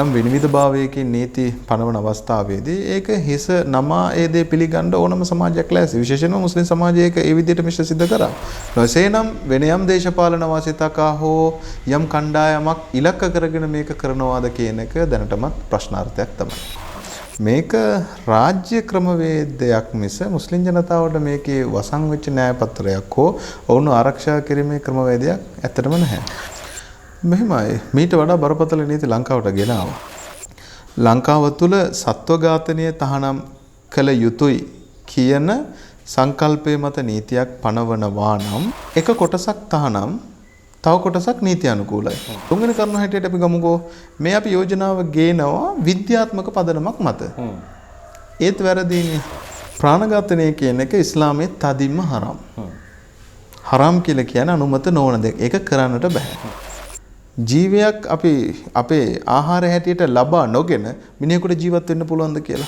යම් විනිවිද භාවයකින් නීති පනවන අවස්ථාවේදී ඒක හිස නමා ඒ දේ පිළිගන්න ඕනම සමාජයක් ලෑස්ති. විශේෂයෙන්ම මුස්ලිම් සමාජයක ඒ විදිහට මිශ්‍ර සිද්ධ කරා. නොසේනම් වෙන යම් දේශපාලන වාසිතක හෝ යම් කණ්ඩායමක් ඉලක්ක කරගෙන මේක කරනවාද කියන එක දැනටමත් ප්‍රශ්නාර්ථයක් තමයි. මේක රාජ්‍ය ක්‍රමවේදයක් මිස මුස්ලිම් ජනතාවට මේකේ වසන් වෙච්ච න්‍යාය පත්‍රයක් හෝ ඔවුන් ආරක්ෂා කිරීමේ ක්‍රමවේදයක් ඇත්තටම නැහැ. මෙහෙමයි මීට වඩා බරපතල නීති ලංකාවට ගෙනාවා. ලංකාව තුළ සත්ව ඝාතනය තහනම් කළ යුතුයි කියන සංකල්පය මත නීතියක් පනවනවා නම් එක කොටසක් තහනම් තව කොටසක් නීති අනුකූලයි. තුන්වෙනි කරුණ හැටියට අපි ගමුකෝ මේ අපි යෝජනාව ගේනවා විද්‍යාත්මක පදනමක් මත. ඒත් වැරදීනේ. ප්‍රාණඝාතනය කියන එක ඉස්ලාමයේ තදින්ම හරාම්. හරාම් කියලා කියන්නේ අනුමත නොවන දෙයක්. ඒක කරන්නට බෑ. ජීවයක් අපි අපේ ආහාර හැටියට ලබා නොගෙන මිනිහෙකුට ජීවත් වෙන්න පුළුවන්ද කියලා.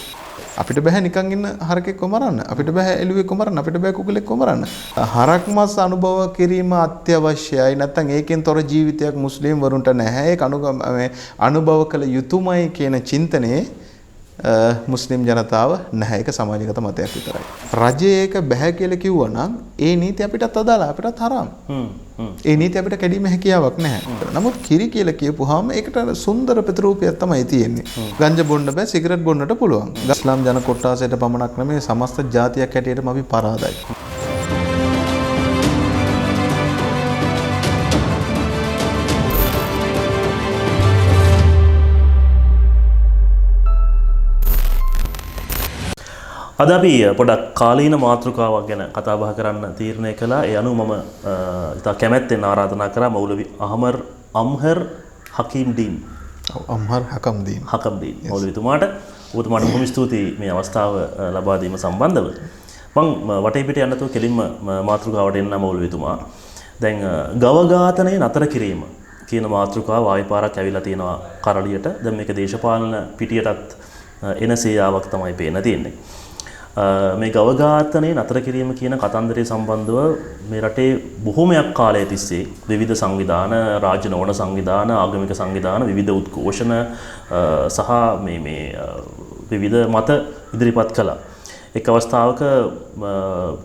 අපිට බෑ නිකන් ඉන්න හරකෙක්ව මරන්න. අපිට බෑ එළුවෙක්ව මරන්න. අපිට බෑ කුකුලෙක්ව මරන්න. හරක් මස් අනුභව කිරීම අත්‍යවශ්‍යයි. නැත්නම් ඒකෙන් තොර ජීවිතයක් මුස්ලිම් වරුන්ට නැහැ. ඒක අනුභව කළ යුතුයමයි කියන චින්තනයේ මුස්ලිම් ජනතාව නැහැ. ඒක සමාජගත මතයක් විතරයි. රජයේ ඒක බෑ කියලා කිව්වනම් ඒ නීති අපිටත් අදාළයි. අපිටත් හරාම්. ඒ නීති අපිට කැඩීමේ හැකියාවක් නැහැ. නමුත් කිරි කියලා කියපුවාම ඒකට සුන්දර ප්‍රතිරූපයක් තමයි තියෙන්නේ. ගංජා බොන්න බෑ, සිගරට් බොන්නට පුළුවන්. ඉස්ලාම් ජන කොට්ටාසයට පමණක් නෙමෙයි සමස්ත ජාතියක් හැටියටම අපි පරාදයි. අද අපි පොඩක් කාලීන මාතෘකාවක් ගැන කතා බහ කරන්න තීරණය කළා. ඒ අනුව මම ඉතා කැමැත්තෙන් ආරාධනා කරා මෞලවි අම්හර් හකීම්දීන්. අම්හර් හකම්දීන්. හකම්දීන් මෞලවිතුමාට ඔබතුමාට බොහොම ස්තුතියි මේ අවස්ථාව ලබා දීම සම්බන්ධව. මම වටේ පිට යන්න තු කෙලින්ම මාතෘකාවට එන්න මෞලවිතුමා. දැන් ගව ඝාතනය නතර කිරීම කියන මාතෘකාව ආයි පාරක් ඇවිල්ලා තියෙනවා කරලියට. දැන් මේක දේශපාලන පිටියටත් එන සේයාවක් තමයි පේන තියෙන්නේ. මේ ගව ඝාතනය නතර කිරීම කියන කතන්දරය සම්බන්ධව මේ රටේ බොහොමයක් කාලය තිස්සේ විවිධ සංවිධාන, රාජ්‍ය නොවන සංවිධාන, ආගමික සංවිධාන විවිධ උද්ඝෝෂණ සහ මේ විවිධ මත ඉදිරිපත් කළා. එක් අවස්ථාවක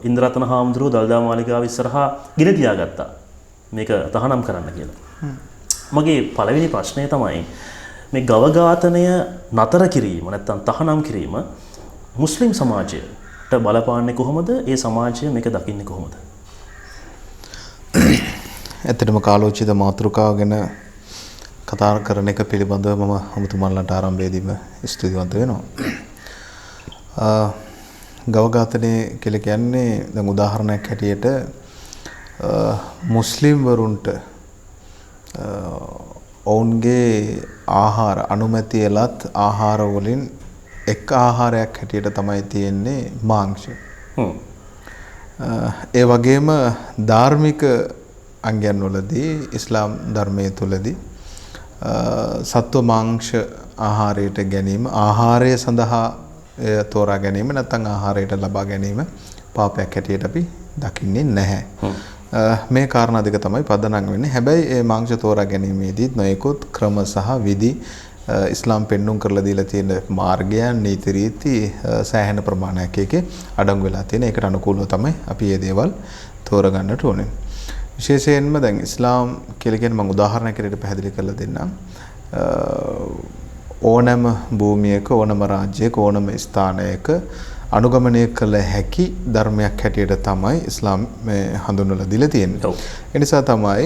ඉන්ද්‍රරත්න හාමුදුරුවෝ දළදා මාලිගාව ඉස්සරහා ගින තියාගත්තා මේක තහනම් කරන්න කියලා. මගේ පළවෙනි ප්‍රශ්නය තමයි මේ ගව ඝාතනය නතර කිරීම නැත්නම් තහනම් කිරීම මුස්ලිම් සමාජයට බලපාන්නේ කොහොමද? ඒ සමාජය මේක දකින්නේ කොහොමද? ඇත්තටම කාලෝචිත මාතෘකාව ගැන කතා කරන එක පිළිබඳව මම ඔබතුමාලට ආරම්භයේදීම ස්තුතිවන්ත වෙනවා. ගව ඝාතනය කියලා කියන්නේ දැන් උදාහරණයක් හැටියට මුස්ලිම් වරුන්ට ඔවුන්ගේ ආහාර අනුමැතියලත් ආහාර වලින් එක් ආහාරයක් හැටියට තමයි තියෙන්නේ මාංශ. ඒ වගේම ධාර්මික අංගයන් වලදී ඉස්ලාම් ධර්මයේ තුලදී සත්ව මාංශ ආහාරයට ගැනීම ආහාරය සඳහා තෝරා ගැනීම නැත්නම් ආහාරයට ලබා ගැනීම පාපයක් හැටියට අපි දකින්නේ නැහැ. මේ කාරණා දෙක තමයි පදනම් වෙන්නේ. හැබැයි මේ මාංශ තෝරා ගැනීමේදී නොයෙකුත් ක්‍රම සහ විධි ඉස්ලාම් පෙන්눔 කරලා දීලා තියෙන මාර්ගයන් නීති රීති සෑහෙන ප්‍රමාණයක් එකේ අඩංගු වෙලා තියෙන. ඒකට අනුකූලව තමයි අපි මේ දේවල් තෝරගන්නට ඕනේ. විශේෂයෙන්ම දැන් ඉස්ලාම් කියලා කියන්නේ මම උදාහරණයක් විදිහට පැහැදිලි කරලා දෙන්නම්. ඕනෑම භූමියක ඕනෑම රාජ්‍යයක ඕනෑම ස්ථානයක අනුගමනය කළ හැකි ධර්මයක් හැටියට තමයි ඉස්ලාම් මේ හඳුන්වලා දීලා තියෙන්නේ. ඒ නිසා තමයි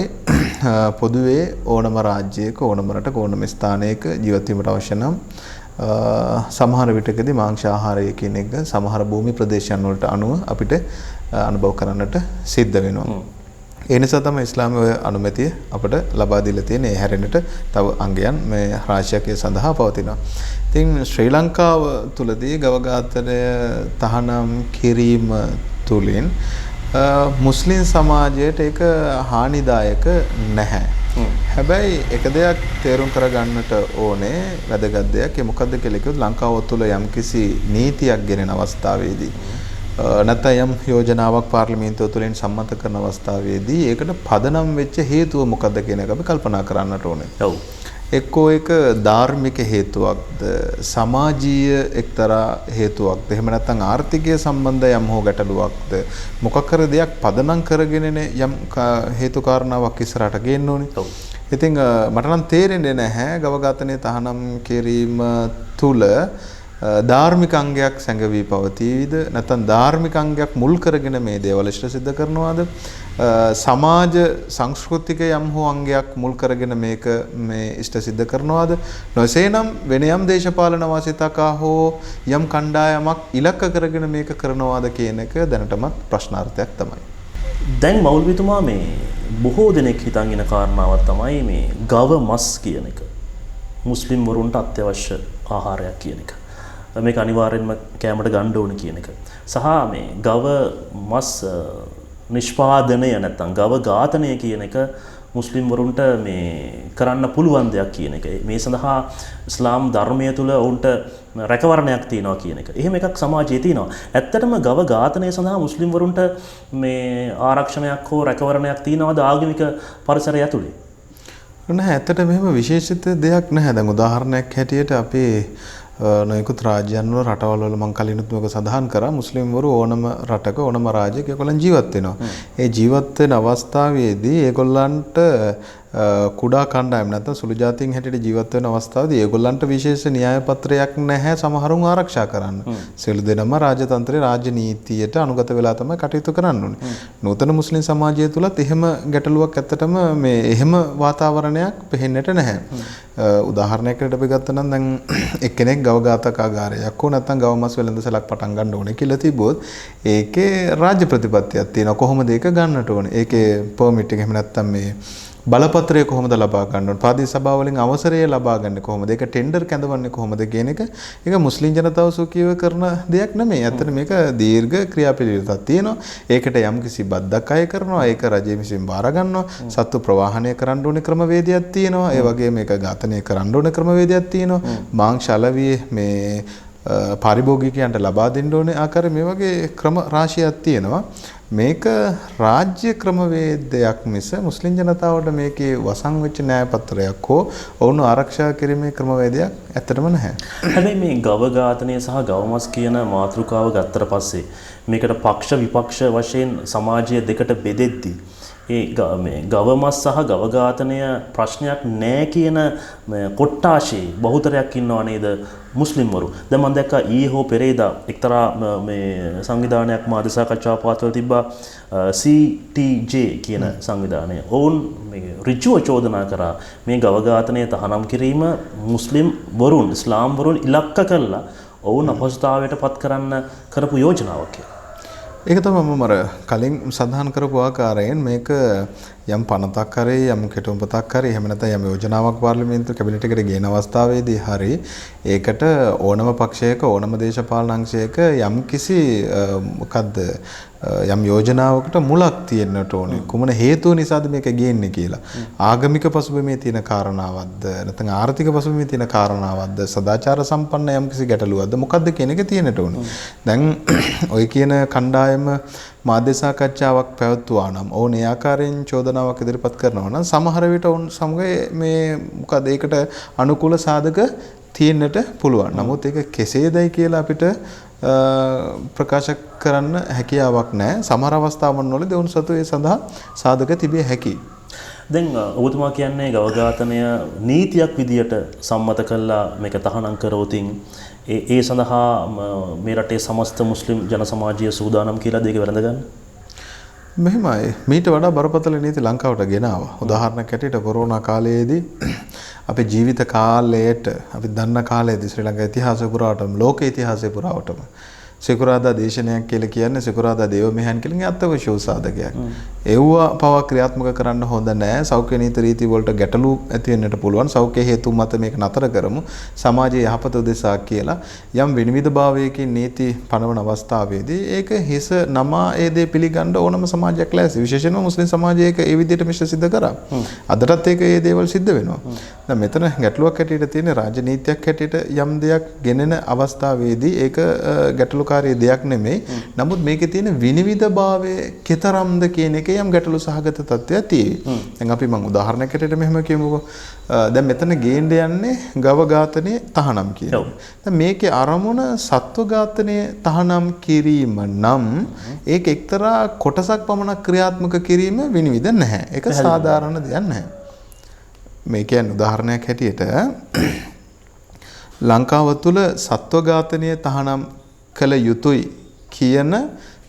පොදුවේ ඕනම රාජ්‍යයක ඕනම රටක ඕනම ස්ථානයක ජීවත් වීමට අවශ්‍ය නම් සමහර විටකදී මාංශ ආහාරය කියන එක සමහර භූමි ප්‍රදේශයන් වලට අනුව අපිට අනුභව කරන්නට සිද්ධ වෙනවා. ඒ නිසා තමයි ඉස්ලාමයේ ඔය අනුමැතිය අපට ලබා දීලා තියෙන්නේ. ඒ හැරෙන්නට තව අංගයන් මේ රාශියක් සඳහා පවතිනවා. ඉතින් ශ්‍රී ලංකාව තුලදී ගව ඝාතනය තහනම් කිරීම තුලින් මුස්ලිම් සමාජයට ඒක හානිදායක නැහැ. හැබැයි එක දෙයක් තේරුම් කරගන්නට ඕනේ වැදගත් දෙයක්. ඒ මොකද්ද කියලා කිව්වොත් ලංකාව තුළ යම්කිසි නීතියක් ගෙනෙන අවස්ථාවේදී නැත්නම් යම් යෝජනාවක් පාර්ලිමේන්තුව තුළින් සම්මත කරන අවස්ථාවේදී ඒකට පදනම් වෙච්ච හේතුව මොකද්ද කියන එක අපි කල්පනා කරන්නට ඕනේ. ඔව්. එක්කෝ එක ධාර්මික හේතුවක්ද සමාජීය එක්තරා හේතුවක්ද එහෙම නැත්නම් ආර්ථිකය සම්බන්ධ යම් හෝ ගැටලුවක්ද මොකක් කර දෙයක් පදනම් කරගෙනනේ යම් හේතු කාරණාවක් ඉස්සරහට ගේන්න ඕනේ. ඉතින් මට නම් තේරෙන්නේ නැහැ ගව ඝාතනයේ තහනම් කිරීම තුල ධාර්මික අංගයක් සැඟවී පවතීවිද නැත්නම් ධාර්මික අංගයක් මුල් කරගෙන මේ දේවල් ඉෂ්ට සිද්ධ කරනවාද සමාජ සංස්කෘතික යම් හෝ අංගයක් මුල් කරගෙන මේක මේ ඉෂ්ට සිද්ධ කරනවාද නොසේනම් වෙන යම් දේශපාලන වාසිතකා හෝ යම් කණ්ඩායමක් ඉලක්ක කරගෙන මේක කරනවාද කියන එක දැනටමත් ප්‍රශ්නාර්ථයක් තමයි. දැන් මෞලවිතුමා මේ බොහෝ දෙනෙක් හිතන් ඉන කාරණාවක් තමයි මේ ගව මස් කියන එක. මුස්ලිම් වරුන්ට අත්‍යවශ්‍ය ආහාරයක් කියන එක. මේක අනිවාර්යෙන්ම කෑමට ගන්න ඕන කියන එක. සහ මේ ගව මස් නිෂ්පාදනය නැත්නම් ගව ඝාතනය කියන එක මුස්ලිම් වරුන්ට මේ කරන්න පුළුවන් දෙයක් කියන එක. මේ සඳහා ඉස්ලාම් ධර්මය තුල උන්ට රැකවරණයක් තියෙනවා කියන එක. එහෙම එකක් සමාජයේ තියෙනවා. ඇත්තටම ගව ඝාතනය සඳහා මුස්ලිම් වරුන්ට මේ ආරක්ෂණයක් හෝ රැකවරණයක් තියෙනවද ආගමික පරිසරය ඇතුලේ? නැහැ. ඇත්තට මෙහෙම විශේෂිත දෙයක් නැහැ. දැන් උදාහරණයක් හැටියට අපේ නොයෙකුත් රාජ්‍යයන් වල රටවල් වල මම කලිනුත් මේක සඳහන් කරා මුස්ලිම්වරු ඕනම රටක ඕනම රාජ්‍යයක ඒගොල්ලන් ජීවත් වෙනවා. ඒ ජීවත් වෙන අවස්ථාවේදී ඒගොල්ලන්ට කුඩා කණ්ඩායම් නැත්නම් සුළු ජාතීන් හැටියට ජීවත් වෙන අවස්ථාවේදී ඒගොල්ලන්ට විශේෂ න්‍යාය පත්‍රයක් නැහැ සමහරුන් ආරක්ෂා කරන්න. සියලු දෙනාම රාජතන්ත්‍රයේ රාජ්‍ය නීතියට අනුගත වෙලා තමයි කටයුතු කරන්න ඕනේ. නූතන මුස්ලිම් සමාජය තුලත් එහෙම ගැටලුවක් ඇත්තටම මේ එහෙම වාතාවරණයක් පෙහෙන්නට නැහැ. උදාහරණයකට අපි ගත්තනම් දැන් එක්කෙනෙක් ගව ඝාතකාගාරයක් හෝ නැත්නම් ගව මස් වෙළඳසැලක් පටන් ගන්න ඕනේ කියලා තිබ්බොත් ඒකේ රාජ්‍ය ප්‍රතිපත්තියක් තියෙනවා කොහොමද ඒක ගන්නට ඕනේ. ඒකේ පර්මිට් එක එහෙම නැත්නම් මේ බලපත්‍රය කොහොමද ලබා ගන්න ඕනේ? පාදී සභාව වලින් අවසරය ලබා ගන්න කොහොමද? ඒක ටෙන්ඩර් කැඳවන්නේ කොහොමද කියන එක ඒක මුස්ලිම් ජනතාව සුඛීව කරන දෙයක් නෙමෙයි. ඇත්තට මේක දීර්ඝ ක්‍රියාපිළිවෙලක් තියෙනවා. ඒකට යම්කිසි බද්දක් අය කරනවා. ඒක රජය විසින් බාර ගන්නවා. සත්තු ප්‍රවාහනය කරන්න ඕනේ ක්‍රමවේදයක් තියෙනවා. ඒ වගේම මේක ඝාතනය කරන්න ඕනේ ක්‍රමවේදයක් තියෙනවා. මාංශ අලවියේ මේ පාරිභෝගිකයන්ට ලබා දෙන්න ඕනේ ආකාරය මේ වගේ ක්‍රම රාශියක් තියෙනවා. මේක රාජ්‍ය ක්‍රමවේදයක් මිස මුස්ලිම් ජනතාවට මේකේ වසන් වෙච්ච න්‍යාය පත්‍රයක් හෝ ඔවුන් ආරක්ෂා කිරීමේ ක්‍රමවේදයක් ඇත්තටම නැහැ. හැබැයි මේ ගව ඝාතනය සහ ගවමස් කියන මාතෘකාව ගත්තට පස්සේ මේකට පක්ෂ විපක්ෂ වශයෙන් සමාජය දෙකට බෙදෙද්දී ඒ මේ ගවමස් සහ ගව ඝාතනය ප්‍රශ්නයක් නෑ කියන කොට්ටාශේ බහුතරයක් ඉන්නව නේද මුස්ලිම්වරු. දැන් මම දැක්කා ඊයේ හෝ පෙරේදා එක්තරා මේ සංවිධානයක් මාධ්‍ය සාකච්ඡා පවත්වලා තිබ්බා CTJ කියන සංවිධානය. ඔවුන් මේ ඍජුව චෝදනා කරා මේ ගව ඝාතනය තහනම් කිරීම මුස්ලිම් වරුන් ඉස්ලාම් වරුන් ඉලක්ක කරලා ඔවුන් අපහසුතාවයට පත් කරන්න කරපු යෝජනාවක් කියලා. ඒක තමයි මම කලින් සඳහන් කරපු ආකාරයෙන් මේක යම් පනතක් හරි යම් කෙටුම්පතක් හරි එහෙම නැත්නම් යම් යෝජනාවක් පාර්ලිමේන්තු කැබිනට් එකට ගේන අවස්ථාවේදී හරි ඒකට ඕනම පක්ෂයක ඕනම දේශපාලන අංශයක යම් කිසි මොකද්ද යම් යෝජනාවකට මුලක් තියෙන්නට ඕනේ. කුමන හේතුව නිසාද මේක ගේන්නේ කියලා. ආගමික පසුබිමේ තියෙන කාරණාවක්ද නැත්නම් ආර්ථික පසුබිමේ තියෙන කාරණාවක්ද සදාචාර සම්පන්න යම් කිසි ගැටලුවක්ද මොකද්ද කියන එක තියෙන්නට ඕනේ. දැන් ඔය කියන කණ්ඩායම මාධ්‍ය සාකච්ඡාවක් පැවැත්වුවා නම් ඕන ඒ ආකාරයෙන් චෝදනාවක් ඉදිරිපත් කරනවා නම් සමහර විට ඔවුන් සමග මේ මොකද ඒකට අනුකූල සාධක තියෙන්නට පුළුවන්. නමුත් ඒක කෙසේදයි කියලා අපිට ප්‍රකාශ කරන්න හැකියාවක් නැහැ. සමහර අවස්ථාවන් වලදී ඔවුන් සතු ඒ සඳහා සාධක තිබිය හැකියි. දැන් ඔබතුමා කියන්නේ ගව ඝාතනය නීතියක් විදියට සම්මත කළා මේක තහනම් කරවතින් ඒ සඳහා මේ රටේ සමස්ත මුස්ලිම් ජන සමාජය සූදානම් කියලා දෙක වැළඳ ගන්න. මෙහෙමයි මීට වඩා බරපතල නීති ලංකාවට ගෙනාවා. උදාහරණයක් ඇටියට කොරෝනා කාලයේදී අපේ ජීවිත කාලයට අපි දන්න කාලයේදී ශ්‍රී ලංකා ඉතිහාසය පුරාවටම ලෝක ඉතිහාසය පුරාවටම සිකුරාදා දේශනයක් කියලා කියන්නේ සිකුරාදා දේව මෙහෙයන් කියලා අත්‍යවශ්‍ය සාධකයක්. ඒවා පවා ක්‍රියාත්මක කරන්න හොඳ නැහැ. සෞඛ්‍ය නීති රීති වලට ගැටලු ඇති වෙන්නට පුළුවන්. සෞඛ්‍ය හේතු මත මේක නතර කරමු. සමාජයේ යහපත උදෙසා කියලා යම් විනිවිදභාවයකින් නීති පනවන අවස්ථාවේදී ඒක හිස නමා ඒ දේ පිළිගන්න ඕනම සමාජයක් ලෑස්ති. විශේෂයෙන්ම මුස්ලිම් සමාජයක ඒ විදිහට මිශ්‍ර සිද්ධ කරා. අදටත් ඒක ඒ දේවල් සිද්ධ වෙනවා. දැන් මෙතන ගැටලුවක් හැටියට තියෙන රාජනීතියක් හැටියට යම් දෙයක් ගෙනෙන අවස්ථාවේදී ඒක ගැටලු විප්ලවකාරී දෙයක් නෙමෙයි. නමුත් මේකේ තියෙන විනිවිදභාවය කතරම්ද කියන එකේ යම් ගැටලු සහගත තත්ත්වයක් තියෙයි. දැන් අපි මම උදාහරණයකට මෙහෙම කියමුකෝ. දැන් මෙතන ගේන්න යන්නේ ගව ඝාතනයේ තහනම් කියන. දැන් මේකේ අරමුණ සත්ව ඝාතනයේ තහනම් කිරීම නම් ඒක එක්තරා කොටසක් පමණක් ක්‍රියාත්මක කිරීම විනිවිද නැහැ. ඒක සාධාරණ දෙයක් නැහැ. මේ කියන්නේ උදාහරණයක් හැටියට ලංකාව තුළ සත්ව ඝාතනය තහනම් කළ යුතුයි කියන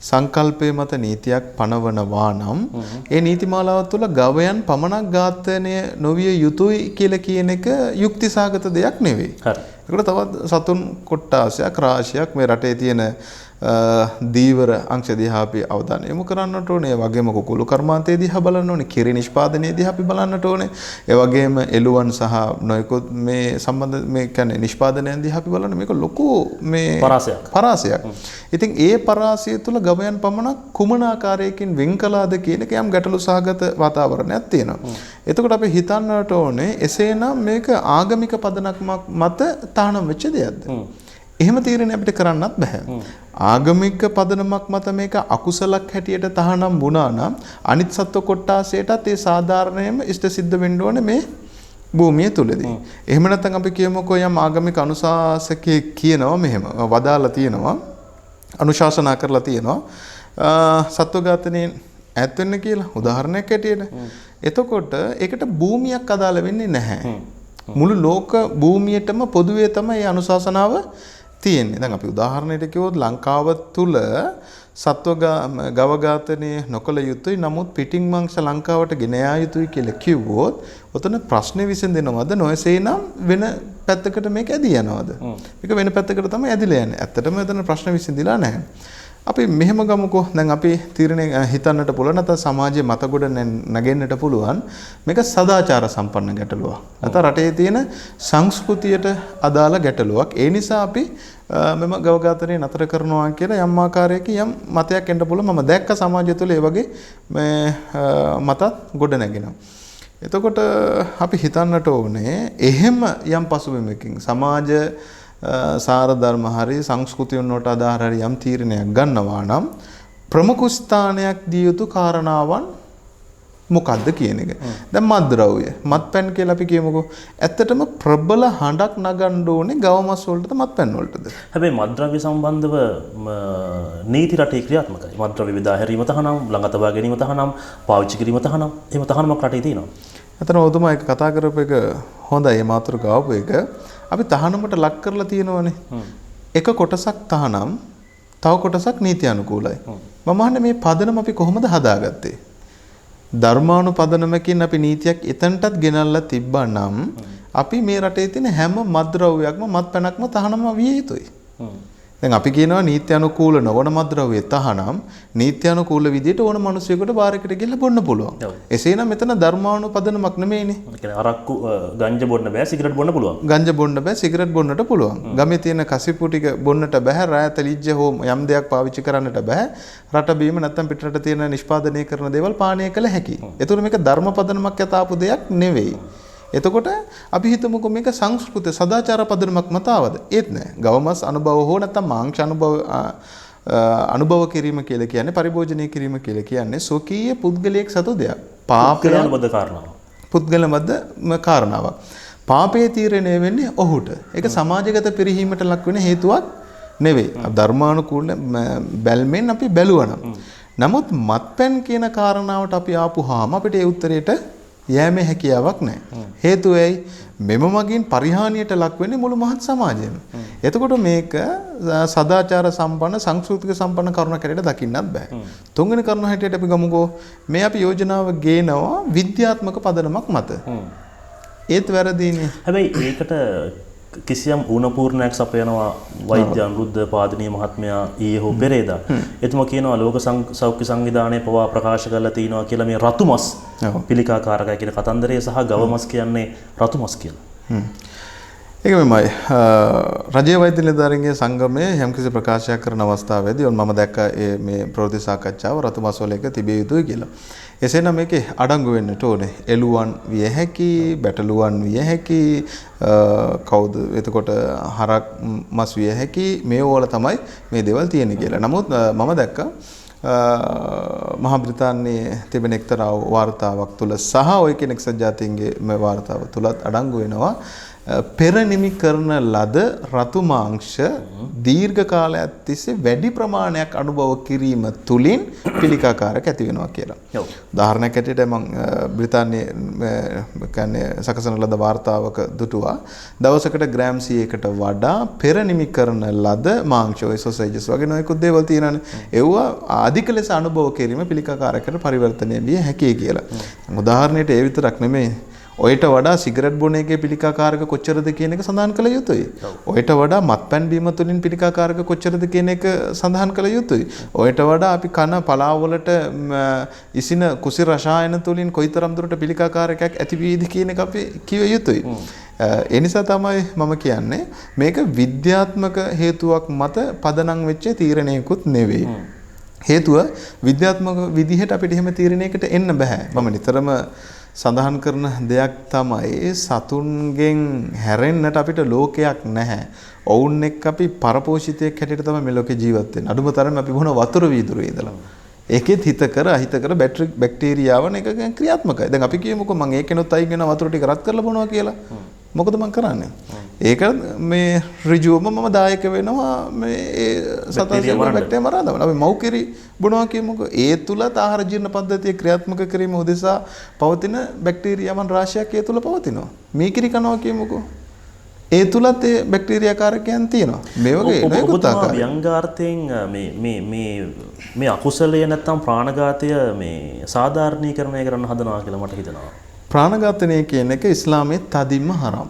සංකල්පය මත නීතියක් පනවනවා නම් ඒ නීතිමාලාව තුළ ගවයන් පමණක් ඝාතනය නොවිය යුතුයි කියලා කියන එක යුක්තිසහගත දෙයක් නෙවෙයි. හරි. ඒකට තවත් සතුන් කොට්ටාසයක් රාශියක් මේ රටේ තියෙන දීවර අංශ දිහා අපි අවධානය යොමු කරන්නට ඕනේ. ඒ වගේම කුකුළු කර්මාන්තය දිහා බලන්න ඕනේ. කිරි නිෂ්පාදනය දිහා අපි බලන්නට ඕනේ. ඒ වගේම එළුවන් සහ නොයෙකුත් මේ සම්බන්ධ මේ කියන්නේ නිෂ්පාදනයන් දිහා අපි බලන්න මේක ලොකු මේ පරාසයක්. ඉතින් ඒ පරාසය තුළ ගවයන් පමණක් කුමන ආකාරයකින් වෙන් කළාද කියන එක යම් ගැටලු සහගත වාතාවරණයක් තියෙනවා. එතකොට අපි හිතන්නට ඕනේ එසේනම් මේක ආගමික පදනමක් මත තහනම් වෙච්ච දෙයක්ද? එහෙම තීරණය අපිට කරන්නත් බෑ. ආගමික පදනමක් මත මේක අකුසලක් හැටියට තහනම් වුණා නම් අනිත් සත්ව කොට්ටාසයටත් ඒ සාධාරණයම ඉෂ්ට සිද්ධ වෙන්න ඕනේ මේ භූමිය තුලදී. එහෙම නැත්නම් අපි කියමුකෝ යම් ආගමික අනුශාසකයෙක් කියනවා මෙහෙම වදාලා තියෙනවා අනුශාසනා කරලා තියෙනවා සත්ව ඝාතනයෙන් ඈත් වෙන්න කියලා උදාහරණයක් හැටියට. එතකොට ඒකට භූමියක් අදාළ වෙන්නේ නැහැ. මුළු ලෝක භූමියටම පොදුවේ තමයි මේ අනුශාසනාව තියෙන්නේ. දැන් අපි උදාහරණයකට කිව්වොත් ලංකාව තුල සත්ව ගව ඝාතනය නොකළ යුතුයි නමුත් පිටින් මාංශ ලංකාවට ගෙන යා යුතුයි කියලා කිව්වොත් ඔතන ප්‍රශ්නේ විසඳෙනවද නොයසේනම් වෙන පැත්තකට මේක ඇදී යනවද? මේක වෙන පැත්තකට තමයි ඇදිලා යන්නේ. ඇත්තටම එතන ප්‍රශ්න විසඳිලා නැහැ. අපි මෙහෙම ගමුකෝ. දැන් අපි තීරණය හිතන්නට පුළුවන් නැත්නම් සමාජයේ මත ගොඩ නැගෙන්නට පුළුවන් මේක සදාචාර සම්පන්න ගැටලුවක්. නැත්නම් රටේ තියෙන සංස්කෘතියට අදාළ ගැටලුවක්. ඒ නිසා අපි මෙම ගව ඝාතනය නතර කරනවා කියලා යම් ආකාරයකින් යම් මතයක් එන්න පුළුවන්. මම දැක්ක සමාජය තුළ ඒ වගේ මේ මතත් ගොඩ නැගෙනවා. එතකොට අපි හිතන්නට ඕනේ එහෙම යම් පසුබිමකින් සමාජ සාර ධර්ම හරි සංස්කෘතියන් වලට අදාළ හරි යම් තීරණයක් ගන්නවා නම් ප්‍රමුඛ ස්ථානයක් දිය යුතු කාරණාවන් මොකක්ද කියන එක. දැන් මත්ද්‍රව්‍ය මත්පැන් කියලා අපි කියමුකෝ. ඇත්තටම ප්‍රබල හඬක් නගන්න ඕනේ ගවමස් වලටද මත්පැන් වලටද? හැබැයි මත්ද්‍රව්‍ය සම්බන්ධව නීති රටේ ක්‍රියාත්මකයි. මත්ද්‍රව්‍ය විදා හැරීම තහනම්, ළඟ තබා ගැනීම තහනම්, පාවිච්චි කිරීම තහනම්. එහෙම තහනමක් රටේ තියෙනවා. අතන ඔතුමා එක කතා කරපු එක හොඳයි. මේ මාතෘකාව එක අපි තහනමට ලක් කරලා තියෙනවනේ. එක කොටසක් තහනම්, තව කොටසක් නීති අනුකූලයි. මම අහන්නේ මේ පදනම අපි කොහොමද හදාගත්තේ? ධර්මානුපදනමකින් අපි නීතියක් එතනටත් ගෙනල්ලා තිබ්බා නම් අපි මේ රටේ තියෙන හැම මත්ද්‍රව්‍යයක්ම මත්පැනක්ම තහනම විය යුතුයි. දැන් අපි කියනවා නීති අනුකූල නොවන මත්ද්‍රව්‍ය තහනම් නීති අනුකූල විදිහට ඕන මිනිසෙකුට බාරකට ගිහලා බොන්න පුළුවන්. එසේනම් මෙතන ධර්මානුපදනමක් නෙමෙයිනේ. ඒ කියන්නේ අරක්කු ගංජා බොන්න බෑ සිගරට් බොන්න පුළුවන්. ගංජා බොන්න බෑ සිගරට් බොන්නට පුළුවන්. ගමේ තියෙන කසිප්පු ටික බොන්නට බෑ. රායත ලිජ්ජ හෝ යම් දෙයක් පාවිච්චි කරන්නට බෑ. රට බීම නැත්තම් පිටරට තියෙන නිෂ්පාදනය කරන දේවල් පානය කළ හැකියි. ඒතර මේක ධර්මපදනමක් යතාපු දෙයක් නෙවෙයි. එතකොට අපි හිතමුකෝ මේක සංස්කෘත සදාචාර පදනමක් මතාවද? ඒත් නෑ. ගවමස් අනුභව හෝ නැත්නම් මාංශ අනුභව කිරීම කියලා කියන්නේ පරිභෝජනය කිරීම කියලා කියන්නේ සොකීය පුද්ගලයෙක් සතු දෙයක්. පාපයන්වද කාරණාවක්. පුද්ගලමද කාරණාවක්. පාපයේ තීරණය වෙන්නේ ඔහුට. ඒක සමාජගත පිරිහීමට ලක් වෙන හේතුවක් නෙවෙයි. ධර්මානුකූල බැල්මෙන් අපි බැලුවනම්. නමුත් මත්පැන් කියන කාරණාවට අපි ආපුවාම අපිට ඒ උත්තරේට යෑමේ හැකියාවක් නැහැ. හේතුව ඇයි? මෙම මගින් පරිහානියට ලක් වෙන්නේ මුළු මහත් සමාජයම. එතකොට මේක සදාචාර සම්පන්න සංස්කෘතික සම්පන්න කරුණක් හැටියට දකින්නත් බෑ. තුන්වෙනි කරුණ හැටියට අපි ගමුකෝ මේ අපි යෝජනාව ගේනවා විද්‍යාත්මක පදනමක් මත. ඒත් වැරදීනේ. හැබැයි ඒකට කිසියම් ඌනපූර්ණයක් සපයනවා වෛද්‍ය අනුරුද්ධ පාදනීය මහත්මයා ඊයේ හෝ පෙරේදා. එතුමා කියනවා ලෝක සෞඛ්‍ය සංවිධානය පවා ප්‍රකාශ කරලා තිනවා කියලා මේ රතු මස් පිළිකාකාරකයි කියන කතන්දරය සහ ගව මස් කියන්නේ රතු මස් කියලා. ඒක මෙමය. රජයේ වෛද්‍ය නිලධාරීන්ගේ සංගමයේ යම්කිසි ප්‍රකාශයක් කරන අවස්ථාවේදී මම දැක්ක මේ ප්‍රවෘත්ති සාකච්ඡාව රතු මස් වල එක තිබිය යුතුයි කියලා. එසේනම් මේකේ අඩංගු වෙන්නට ඕනේ. එළුවන් විය හැකි, බැටළුවන් විය හැකි, කවුද එතකොට හරක් මස් විය හැකි මේ වල තමයි මේ දේවල් තියෙන්නේ කියලා. නමුත් මම දැක්කා මහා බ්‍රිතාන්‍යයේ තිබෙන එක්තරා වාර්තාවක් තුල සහ ඔය කෙනෙක් සජාතීන්ගේ මේ වාර්තාව තුලත් අඩංගු වෙනවා පෙර නිමි කරන ලද රතු මාංශ දීර්ඝ කාලයක් තිස්සේ වැඩි ප්‍රමාණයක් අනුභව කිරීම තුලින් පිළිකාකාරක ඇති වෙනවා කියලා. උදාහරණයක් ඇටියට මම බ්‍රිතාන්‍යයේ කියන්නේ සකසන ලද වාර්තාවක දුටුවා දවසකට ග්‍රෑම් 100කට වඩා පෙර නිමි කරන ලද මාංශ ඔය සොසේජස් වගේ නොයෙකුත් දේවල් තියෙනවානේ. ඒවා අධික ලෙස අනුභව කිරීම පිළිකාකාරකට පරිවර්තනය විය හැකියි කියලා. උදාහරණයට ඒ විතරක් නෙමෙයි ඔයට වඩා සිගරට් බොන එකේ පිළිකාකාරක කොච්චරද කියන එක සඳහන් කළ යුතුයි. ඔයට වඩා මත්පැන් බීම තුලින් පිළිකාකාරක කොච්චරද කියන එක සඳහන් කළ යුතුයි. ඔයට වඩා අපි කන පලාව වලට ඉසින කුසි රසායන තුලින් කොයිතරම් දුරට පිළිකාකාරකයක් ඇති වේද කියන එක අපි කිව යුතුයි. ඒ නිසා තමයි මම කියන්නේ මේක විද්‍යාත්මක හේතුවක් මත පදනම් වෙච්ච තීරණයකුත් නෙවෙයි. හේතුව විද්‍යාත්මක විදිහට අපිට එහෙම තීරණයකට එන්න බෑ. මම නිතරම සඳහන් කරන දෙයක් තමයි සතුන්ගෙන් හැරෙන්නට අපිට ලෝකයක් නැහැ. ඔවුන් එක්ක අපි පරපෝෂිතයෙක් හැටියට තමයි මේ ලෝකේ ජීවත් වෙන්නේ. අඩුම තරමේ අපි බොන වතුර වීදුරුවේ ඉඳලා. ඒකෙත් හිතකර අහිතකර බැක්ටීරියාවන් එක ක්‍රියාත්මකයි. දැන් අපි කියමුකෝ මම ඒකෙනොත් අයින් වෙන වතුර ටික රත් කරලා බොනවා කියලා. මොකද මම කරන්නේ? ඒක මේ ඍජුවම මම දායක වෙනවා මේ සතන්සිය බැක්ටීරියා මරාදවන. අපි මව් කිරි බොනවා කියමුකෝ. ඒ තුලත් ආහාර ජීර්ණ පද්ධතිය ක්‍රියාත්මක කිරීම උදෙසා පවතින බැක්ටීරියාවන් රාශියක් ඒ තුල පවතිනවා. මේ කිරි කනවා කියමුකෝ. ඒ තුලත් ඒ බැක්ටීරියා කාරකයන් තියෙනවා. මේ වගේ නොයෙකුත් ආකාරය. ව්‍යංගාර්ථයෙන් මේ අකුසලය නැත්තම් ප්‍රාණඝාතය මේ සාධාරණීකරණය කරන්න හදනවා කියලා මට හිතෙනවා. ප්‍රාණඝාතනය කියන එක ඉස්ලාමයේ තදින්ම හරම්.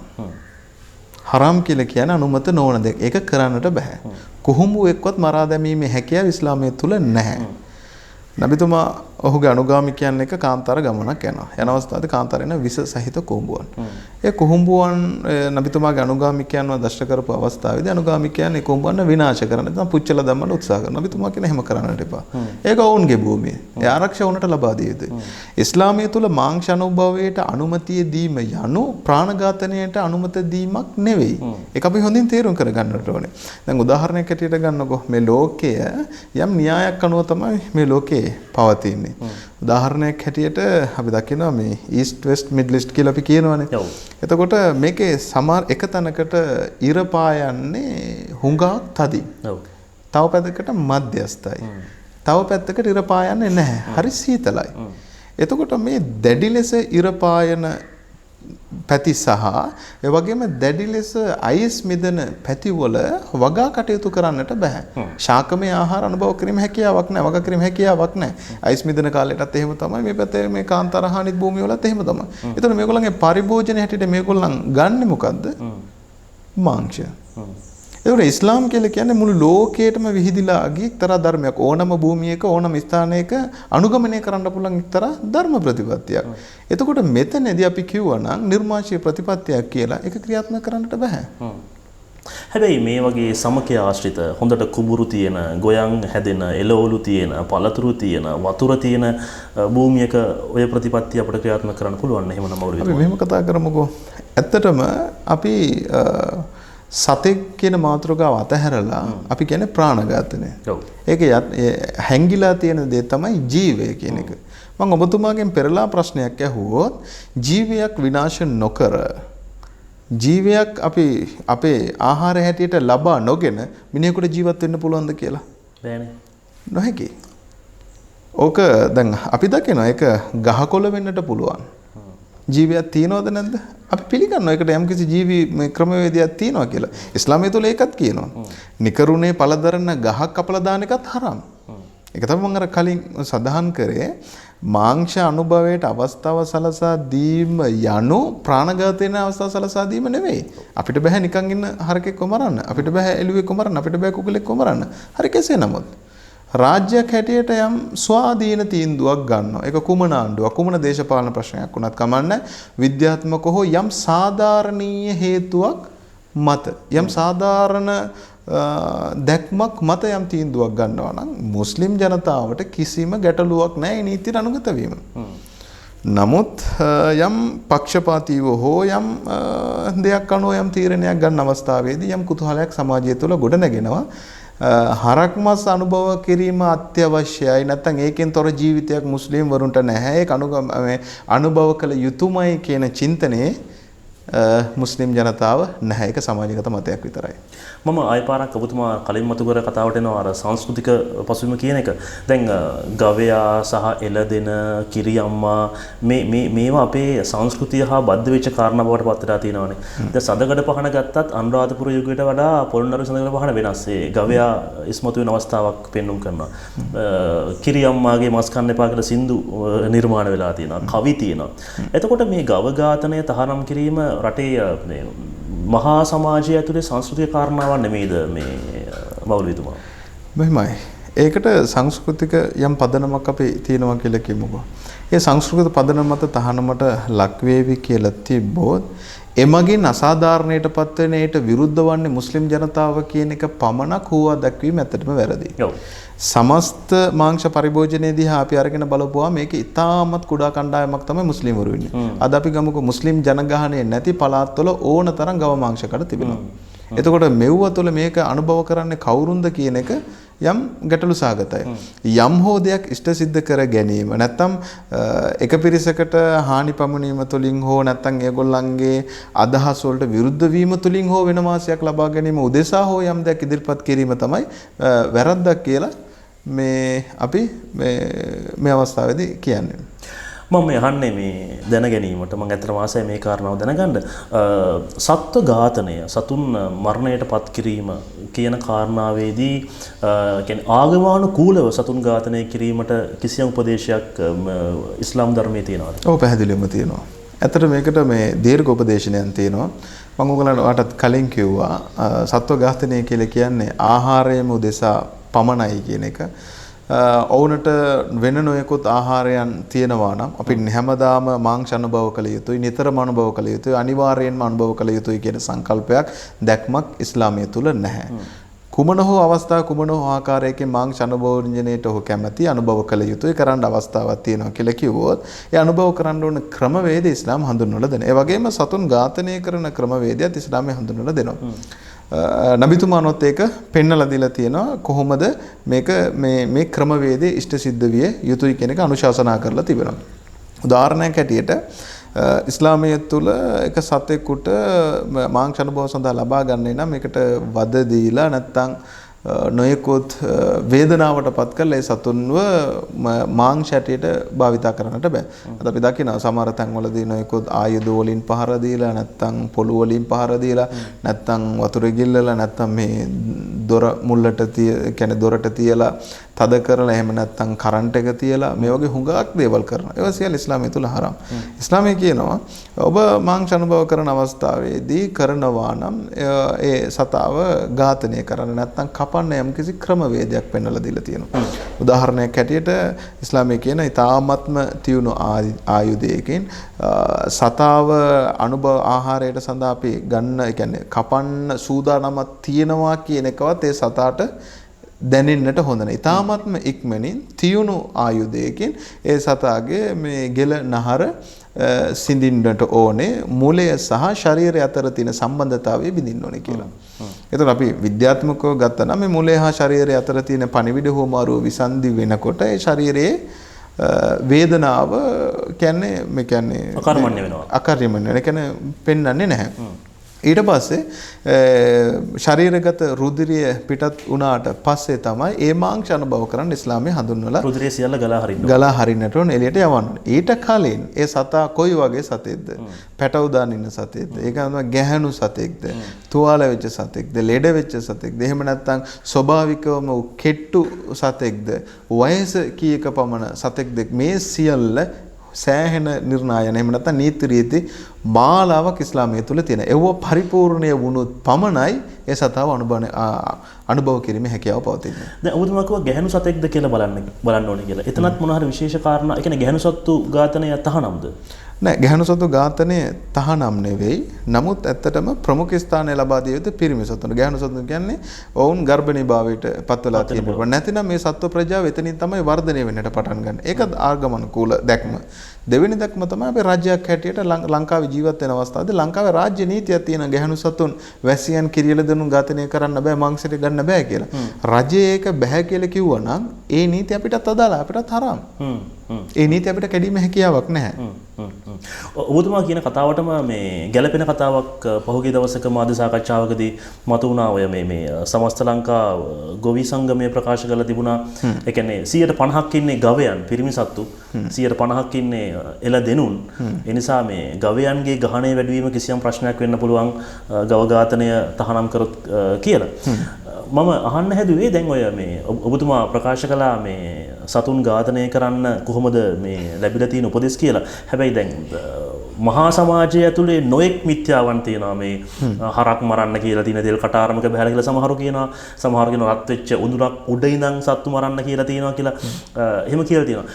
හරම් කියලා කියන්නේ අනුමත නොවන දෙයක්. ඒක කරන්නට බෑ. කුහුඹු එක්කවත් මරා දැමීමේ හැකියාව ඉස්ලාමයේ තුල නැහැ. නබිතුමා ඔහුගේ අනුගාමිකයන් එක්ක කාන්තාර ගමනක් යනවා. යන අවස්ථාවේ කාන්තාරේන විස සහිත කුහුඹුවන්. ඒ කුහුඹුවන් නබිතුමාගේ අනුගාමිකයන්ව දෂ්ට කරපු අවස්ථාවේදී අනුගාමිකයන් ඒ කුහුඹුවන් විනාශ කරන්න නැත්නම් පුච්චලා දැම්මන්න උත්සාහ කරනවා. නබිතුමා කියන එහෙම කරන්නට එපා. ඒක ඔවුන්ගේ භූමිය. ඒ ආරක්ෂා වුණට ලබා දිය යුතුයි. ඉස්ලාමයේ තුල මාංශ අනුභවයට අනුමැතිය දීම යනු ප්‍රාණඝාතනයට අනුමත දීමක් නෙවෙයි. ඒක අපි හොඳින් තේරුම් කරගන්නට ඕනේ. දැන් උදාහරණයක් ඇටියට ගන්නකො මේ ලෝකය යම් න්‍යායක් අනුව තමයි මේ ලෝකේ පවතින්නේ. උදාහරණයක් හැටියට අපි දකිනවා මේ ඊස්ට් වෙස්ට් මිඩ්ල් ඊස්ට් කියලා අපි කියනවානේ. එතකොට මේකේ සමහර එක තැනකට ඉර පායන්නේ හුඟක් තදි. තව පැත්තකට මධ්‍යස්ථයි. තව පැත්තකට ඉර පායන්නේ නැහැ. හරි සීතලයි. එතකොට මේ දැඩි ලෙස ඉර පායන පැති සහ ඒ වගේම දැඩි ලෙස අයිස් මිදෙන පැතිවල වගා කටයුතු කරන්නට බෑ. ශාකමය ආහාර අනුභව කිරීම හැකියාවක් නැහැ. වගා කිරීම හැකියාවක් නැහැ. අයිස් මිදෙන කාලයටත් එහෙම තමයි. මේ පැත්තේ මේ කාන්තාරහානිත් භූමිය වලත් එහෙම තමයි. ඒතන මේගොල්ලන්ගේ පරිභෝජන හැටියට මේගොල්ලන් ගන්නෙ මොකද්ද? මාංශ. ඒකට ඉස්ලාම් කියලා කියන්නේ මුළු ලෝකයටම විහිදිලා ගිය එක්තරා ධර්මයක්. ඕනම භූමියක ඕනම ස්ථානයක අනුගමනය කරන්න පුළුවන් එක්තරා ධර්ම ප්‍රතිපත්තියක්. එතකොට මෙතනදී අපි කිව්වා නම් නිර්මාංශීය ප්‍රතිපත්තියක් කියලා ඒක ක්‍රියාත්මක කරන්නට බෑ. හැබැයි මේ වගේ සමකය ආශ්‍රිත හොඳට කුඹුරු තියෙන, ගොයන් හැදෙන, එළවලු තියෙන, පළතුරු තියෙන, වතුර තියෙන භූමියක ඔය ප්‍රතිපත්තිය අපිට ක්‍රියාත්මක කරන්න පුළුවන්. එහෙමනම් අවුරුදු. අපි මෙහෙම කතා කරමුකෝ. ඇත්තටම අපි සතෙක් කියන මාතෘකාව අතහැරලා අපි කියන්නේ ප්‍රාණඝාතනය. ඒක හැංගිලා තියෙන දේ තමයි ජීවය කියන එක. මම ඔබතුමාගෙන් පෙරලා ප්‍රශ්නයක් ඇහුවොත් ජීවයක් විනාශ නොකර ජීවයක් අපි අපේ ආහාර හැටියට ලබා නොගෙන මිනිහෙකුට ජීවත් වෙන්න පුළුවන්ද කියලා? බෑනේ. නොහැකි. ඕක දැන් අපි දකිනවා ඒක ගහකොළ වෙන්නට පුළුවන්. ජීවියක් තියනවද නැද්ද? අපි පිළිගන්නවා ඒකට යම්කිසි ජීවි ක්‍රමවේදයක් තියෙනවා කියලා. ඉස්ලාමයේ තුල ඒකත් කියනවා. නිකරුණේ පළදරන ගහක් කපලා දාන එකත් හරම්. ඒක තමයි මම අර කලින් සඳහන් කරේ මාංශ අනුභවයට අවස්ථාව සලසා දීම යනු ප්‍රාණඝාතයෙන් අවස්ථාව සලසා දීම නෙවෙයි. අපිට බෑ නිකන් ඉන්න හරකෙක් කොමරන්න. අපිට බෑ එළුවෙක් කොමරන්න. අපිට බෑ කුකුලෙක් කොමරන්න. හරි කෙසේ නමුත් රාජ්‍යයක් හැටියට යම් ස්වාධීන තීන්දුවක් ගන්නවා. ඒක කුමන ආණ්ඩුවක් කුමන දේශපාලන ප්‍රශ්නයක් වුණත් කමන්නේ විද්‍යාත්මක හෝ යම් සාධාරණීය හේතුවක් මත යම් සාධාරණ දැක්මක් මත යම් තීන්දුවක් ගන්නවා නම් මුස්ලිම් ජනතාවට කිසිම ගැටලුවක් නැහැ මේ නීතියට අනුගත වීම. නමුත් යම් පක්ෂපාතීව හෝ යම් දෙයක් අනුව යම් තීරණයක් ගන්න අවස්ථාවේදී යම් කුතුහලයක් සමාජය තුළ ගොඩ නැගෙනවා. හරක් මස් අනුභව කිරීම අත්‍යවශ්‍යයි. නැත්නම් ඒකෙන් තොර ජීවිතයක් මුස්ලිම් වරුන්ට නැහැ. ඒක අනුභව කළ යුතුයමයි කියන චින්තනයේ මුස්ලිම් ජනතාව නැහැ. ඒක සමාජගත මතයක් විතරයි. මම ආය පාරක් ඔබතුමා කලින් මතු කර කතාවට එනවා අර සංස්කෘතික පසුබිම කියන එක. දැන් ගවයා සහ එළදෙන කිරි අම්මා මේවා අපේ සංස්කෘතිය හා බද්ධ වෙච්ච කාරණා බවට පත් වෙලා තියෙනවානේ. දැන් සඳකඩ පහන ගත්තත් අනුරාධපුර යුගයට වඩා පොළොන්නරු සඳකඩ පහන වෙනස්. ඒ ගවයා ඉස්මතු වෙන අවස්ථාවක් පෙන්වුම් කරනවා. කිරි අම්මාගේ මස් කන්න එපා කියලා සින්දු නිර්මාණ වෙලා තියෙනවා. කවි තියෙනවා. එතකොට මේ ගව ඝාතනය තහනම් කිරීම රටේ මහා සමාජය ඇතුලේ සංස්කෘතික කාරණාවක් නෙමෙයිද මේ මෞලවිතුමා? මෙහෙමයි. ඒකට සංස්කෘතික යම් පදනමක් අපි තියෙනවා කියලා කියමුකෝ. ඒ සංස්කෘතික පදනම මත තහනමට ලක් වේවි කියලා තිබ්බොත් එමගින් අසාධාරණයටපත් වෙන ඒට විරුද්ධ වන්නේ මුස්ලිම් ජනතාව කියන එක පමණක් හුවා දැක්වීම ඇත්තටම වැරදි. ඔව්. සමස්ත මාංශ පරිභෝජනයේදී අපි අරගෙන බලපුවා මේක ඉතාමත් කුඩා කණ්ඩායමක් තමයි මුස්ලිම්වරු ඉන්නේ. අද අපි ගමුකෝ මුස්ලිම් ජනගහනය නැති පළාත්වල ඕන තරම් ගව මාංශ කඩ තිබෙනවා. එතකොට මෙව්ව තුළ මේක අනුභව කරන්නේ කවුරුන්ද කියන එක යම් ගැටලු සාගතයි. යම් හෝ දෙයක් ඉෂ්ට සිද්ධ කර ගැනීම නැත්නම් එක පිරිසකට හානි පමුණීම තුළින් හෝ නැත්නම් ඒගොල්ලන්ගේ අදහස් වලට විරුද්ධ වීම තුළින් හෝ වෙනවාසියක් ලබා ගැනීම උදෙසා හෝ යම් දෙයක් ඉදිරිපත් කිරීම තමයි වැරද්දක් කියලා අපි මේ අවස්ථාවේදී කියන්නේ. මම අහන්නේ මේ දැන ගැනීමට මම ඇත්තටම ආසයි මේ කාරණාව දැනගන්න. සත්ව ඝාතනය සතුන් මරණයට පත් කිරීම කියන කාරණාවේදී කියන්නේ ආගමානුකූලව සතුන් ඝාතනය කිරීමට කිසියම් උපදේශයක් ඉස්ලාම් ධර්මයේ තියෙනවද? ඔව් පැහැදිලිවම තියෙනවා. ඇත්තට මේකට මේ දීර්ඝ උපදේශනයක් තියෙනවා. මම ඔයගලන්ට කලින් කිව්වා සත්ව ඝාතනය කියලා කියන්නේ ආහාරයම උදෙසා පමණයි කියන එක. ඔවුනට වෙන නොයෙකුත් ආහාරයන් තියෙනවා නම් අපි හැමදාම මාංශ අනුභව කළ යුතුයි, නිතරම අනුභව කළ යුතුයි, අනිවාර්යයෙන්ම අනුභව කළ යුතුයි කියන සංකල්පයක් දැක්මක් ඉස්ලාමයේ තුල නැහැ. කුමන හෝ අවස්ථාවක කුමන හෝ ආකාරයකින් මාංශ අනුභවඥයට ඔහු කැමැති අනුභව කළ යුතුයි කරන්න අවස්ථාවක් තියෙනවා කියලා කිව්වොත් ඒ අනුභව කරන්න ඕන ක්‍රමවේද ඉස්ලාම හඳුන්වලා දෙනවා. ඒ වගේම සතුන් ඝාතනය කරන ක්‍රමවේදයත් ඉස්ලාමයේ හඳුන්වලා දෙනවා. නබිතුමානොත් ඒක පෙන්නලා දීලා තියෙනවා කොහොමද මේක මේ ක්‍රමවේදයේ ඉෂ්ට සිද්ධ විය යුතුයි කියන එක අනුශාසනා කරලා තිබෙනවා. උදාහරණයක් හැටියට ඉස්ලාමයේ තුල එක සතෙකුට මාංශ අනුභව සඳහා ලබා ගන්න නම් මේකට වද දීලා නැත්නම් නොයෙකුත් වේදනාවට පත් කරලා ඒ සතුන්ව මාංශ ඇටයට භාවිතා කරන්නට බෑ. අද අපි දකිනවා සමහර තැන්වලදී නොයෙකුත් ආයුධ වලින් පහර දීලා නැත්නම් පොළු වලින් පහර දීලා නැත්නම් වතුර ගිල්ලලා නැත්නම් මේ දොර මුල්ලට කියන්නේ දොරට තියලා තද කරලා එහෙම නැත්නම් කරන්ට් එක තියලා මේ වගේ හුඟක් දේවල් කරනවා. ඒවා සියල්ල ඉස්ලාමයේ තුල හරම්. ඉස්ලාමයේ කියනවා ඔබ මාංශ අනුභව කරන අවස්ථාවේදී කරනවා නම් ඒ සතාව ඝාතනය කරන්න නැත්නම් කපන්න යම්කිසි ක්‍රමවේදයක් පෙන්වලා දීලා තියෙනවා. උදාහරණයක් හැටියට ඉස්ලාමයේ කියන ඊ타ත්ම තියුණු ආයුධයකින් සතාව අනුභව ආහාරයට සඳහා අපි ගන්න කියන්නේ කපන්න සූදානමක් තියෙනවා කියන එකවත් ඒ සතාට දැනෙන්නට හොඳ නැහැ. ඊ타ත්ම ඉක්මනින් තියුණු ආයුධයකින් ඒ සතාගේ මේ ගෙල නහර සිඳින්නට ඕනේ මුලය සහ ශරීරය අතර තියෙන සම්බන්ධතාවය බිඳින්න ඕනේ කියලා. එතකොට අපි විද්‍යාත්මකව ගත්තා නම් මේ මුලය හා ශරීරය අතර තියෙන පණිවිඩ හෝමාරුව විසන්ධි වෙනකොට ඒ ශරීරයේ වේදනාව කියන්නේ මේ කියන්නේ අකර්මණ්‍ය වෙනවා. අකර්මණ්‍ය වෙන කියන්නේ පෙන්වන්නේ නැහැ. ඊට පස්සේ ශරීරගත රුධිරය පිටත් වුණාට පස්සේ තමයි ඒ මාංශ අනුභව කරන්න ඉස්ලාමයේ හඳුන්වලා රුධිරය සියල්ල ගලා හරින්නට ඕන එළියට යවන්න. ඊට කලින් ඒ සතා කොයි වගේ සතෙක්ද? පැටව දාන ඉන්න සතෙක්ද? ඒක තමයි ගැහැණු සතෙක්ද? තුවාල වෙච්ච සතෙක්ද? ලෙඩ වෙච්ච සතෙක්ද? එහෙම නැත්නම් ස්වභාවිකවම කෙට්ටු සතෙක්ද? වයස කීයක පමණ සතෙක්ද? මේ සියල්ල සෑහෙන නිර්ණායන එහෙම නැත්නම් නීති රීති මාලාවක් ඉස්ලාමයේ තුල තියෙනවා. ඒව පරිපූර්ණය වුණොත් පමණයි ඒ සතාව අනුභව කිරීමේ හැකියාව පවතින්නේ. දැන් ඔබතුමා කිව්වා ගැහණු සතෙක්ද කියලා බලන්න ඕනේ කියලා. එතනත් මොන හරි විශේෂ කාරණා, ඒ කියන්නේ ගැහණු සත්තු ඝාතනය තහනම්ද? නෑ ගැහණු සතු ඝාතනය තහනම් නෙවෙයි. නමුත් ඇත්තටම ප්‍රමුඛ ස්ථානය ලබා දිය යුතු පිරිමි සතුන්. ගැහණු සතුන් කියන්නේ ඔවුන් ගර්භණී භාවයට පත් වෙලා තියෙනවා. නැතිනම් මේ සත්ව ප්‍රජාව එතනින් තමයි වර්ධනය වෙන්නට පටන් ගන්න. ඒක ආගමනුකූල දැක්ම. දෙවෙනි දැක්ම තමයි අපි රාජ්‍යයක් හැටියට ලංකාවේ ජීවත් වෙන අවස්ථාවේදී ලංකාවේ රාජ්‍ය නීතියක් තියෙන ගැහණු සතුන් වැසියන් කිරියල දෙනු ඝාතනය කරන්න බෑ මාංශයට ගන්න බෑ කියලා. රජයේ ඒක බෑ කියලා කිව්වනම් ඒ නීති අපිටත් අදාළ අපිටත් හරාම්. ඒ නීති අපිට කැඩීමේ හැකියාවක් නැහැ. ඔබතුමා කියන කතාවටම මේ ගැළපෙන කතාවක් පහුගිය දවසක මාධ්‍ය සාකච්ඡාවකදී මතුවුණා ඔය මේ සමස්ත ලංකා ගොවි සංගමය ප්‍රකාශ කරලා තිබුණා. ඒ කියන්නේ 150ක් ඉන්නේ ගවයන් පිරිමි සත්තු 150ක් ඉන්නේ එළ දෙනුන්. ඒ නිසා මේ ගවයන්ගේ ගහණය වැඩි වීම කිසියම් ප්‍රශ්නයක් වෙන්න පුළුවන් ගව ඝාතනය තහනම් කරොත් කියලා. මම අහන්න හැදුවේ දැන් ඔය මේ ඔබතුමා ප්‍රකාශ කළා මේ සතුන් ඝාතනය කරන්න කොහොමද මේ ලැබිලා තියෙන උපදෙස් කියලා. හැබැයි දැන් මහා සමාජය ඇතුලේ නොඑක් මිත්‍යාවන් තියෙනවා මේ හරක් මරන්න කියලා තියෙන තෙල් කටාරමක බහැලා කියලා සමහරු කියනවා. සමහරු කියනවා රත් වෙච්ච උඳුරක් උඩ ඉඳන් සත්තු මරන්න කියලා තියෙනවා කියලා. එහෙම කියලා තියෙනවා.